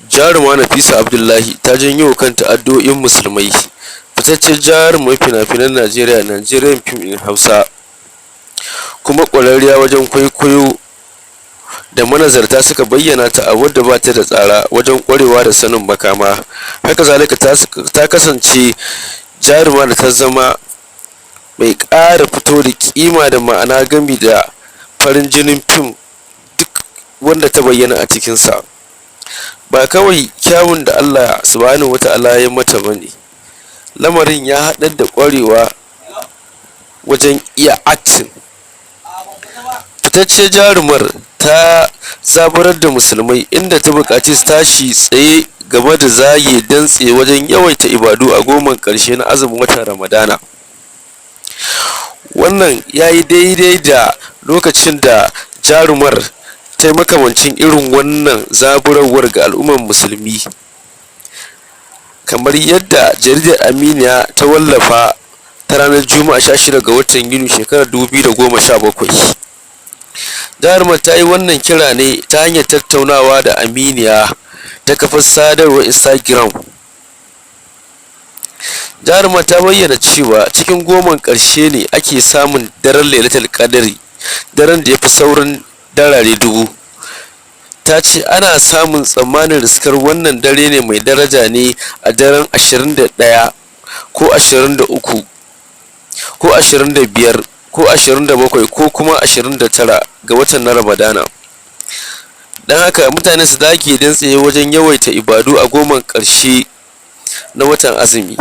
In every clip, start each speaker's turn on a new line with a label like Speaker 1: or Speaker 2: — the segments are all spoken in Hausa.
Speaker 1: Jaruma Nafisa Abdullahi ta janyo kanta addu'o'in musulmai. Fitaccen jarumar fina-finan Najeriya Nigerian fim in Hausa, kuma ƙwararriya wajen kwaikwayo da manazarta suka bayyana ta a wadda ba ta da tsara wajen ƙwarewa da sanin makama. Haka zalika ta kasance jaruma da ta zama mai ƙara fito da ƙima da ma'ana gami da farin jinin fim duk wanda ta bayyana a cikinsa. Ba kawai kyawun da Allah subhanahu wata'ala ya mata bane, lamarin ya haɗar da ƙwarewa wajen iya acting. Fitacce jarumar ta zaburar da musulmai inda ta buƙaci su tashi tsaye game da zage dantse wajen yawaita ibadu a goman ƙarshe na azumin watan Ramadana. Wannan ya yi daidai da lokacin da jarumar ta yi makamancin irin wannan zaburarwar ga al'ummar musulmi, kamar yadda jaridar Aminiya ta wallafa ta ranar Juma'a 16 ga watan Yuni shekarar 2017. Jarumar ta yi wannan kira ne ta hanyar tattaunawa da Aminiya ta kafar sadarwar Instagram. Jarumar ta bayyana cewa cikin goman ƙarshe ne ake samun daren Lailatul Qadri, daren da ya fi sauran darare dubu. Ta ce ana samun tsammanin riskar wannan dare ne mai daraja ne a daren 21 ko 23 ko 25 ko 27 ko kuma 29 ga watan na Ramadana. Don haka mutane su dage don tsaye wajen yawaita ibadu a goman ƙarshe na watan azumi.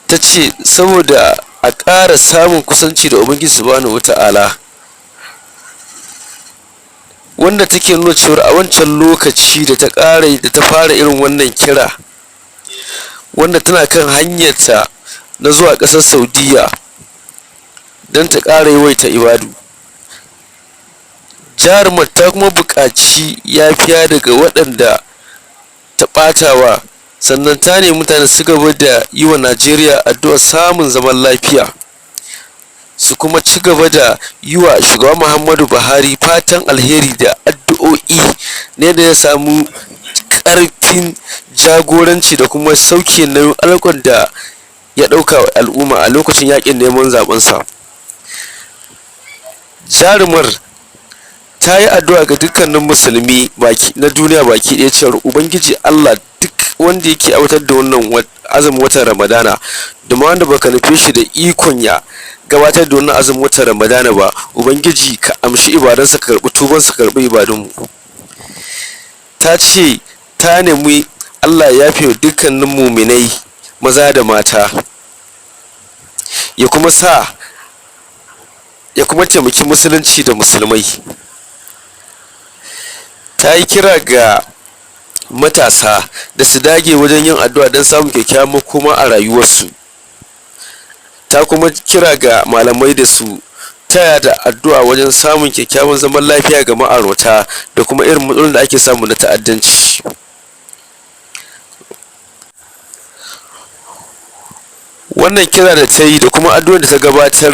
Speaker 1: Ta ce saboda a ƙara samun kusanci da Ubangiji subhanahu wata'ala, wanda take nuna cewa a wancan lokaci da ta fara irin wannan kira, wanda tana kan hanyarta na zuwa ƙasar Saudiya don ta ƙara yawaita ibadu. Jarumar ta kuma buƙaci yafiya daga waɗanda ta ɓatawa, sannan ta nemi mutane su gaba da yi wa Najeriya addu'ar samun zaman lafiya, su kuma ci gaba da yi wa shugaba Muhammadu Buhari fatan alheri da addu'o'i ne da ya samu ƙarfin jagoranci da kuma sauke nauyin alƙon da ya ɗauka wa al'umma a lokacin yaƙin neman zaɓensa. Jarumar ta yi addu'a ga dukkanin musulmi na duniya baki ɗaya cewar Ubangiji Allah duk wanda yake aiwatar da wannan azumin watan Ramadana da ma wanda baka nufe shi da ikon ya gabatar da wannan azumin watan Ramadana ba, Ubangiji ka amshi ibadansa, ka karɓi tubansa, ka karɓi ibadunmu. Ta ce ta nemi Allah ya yafe wa dukkanin muminai maza da mata, ya kuma taimaki musulunci da musulmai. Ta yi kira ga matasa da su dage wajen yin addu'a don samun kyakkyawan makoma a rayuwarsu. Ta kuma kira ga malamai da su taya da addu'a wajen samun kyakkyawan zaman lafiya ga ma'aurata da kuma irin matsalolin da ake samu na ta'addanci. Wannan kira da ta yi da kuma addu'ar da ta gabatar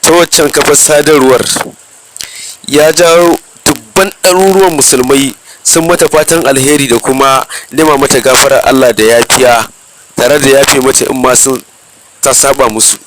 Speaker 1: ta waccan kafar sadarwar ya jawo dubban ɗaruruwan musulmai sun mata fatan alheri da kuma nema mata gafarar Allah da yafiya, tare da yafe mata in ma ta saba musu.